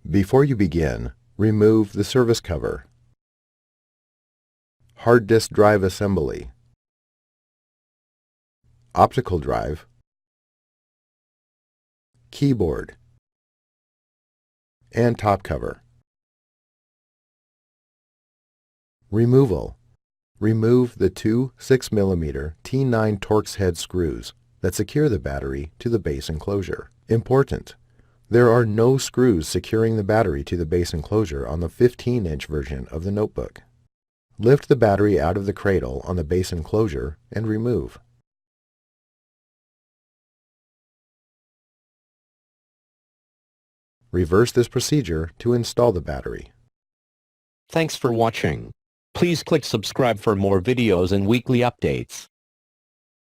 Before you begin, remove the service cover. Hard disk drive assembly. Optical drive. Keyboard. And top cover. Removal. Remove the two 6mm T9 Torx head screws that secure the battery to the base enclosure. Important! There are no screws securing the battery to the base enclosure on the 15-inch version of the notebook. Lift the battery out of the cradle on the base enclosure and remove. Reverse this procedure to install the battery. Thanks for watching. Please click subscribe for more videos and weekly updates.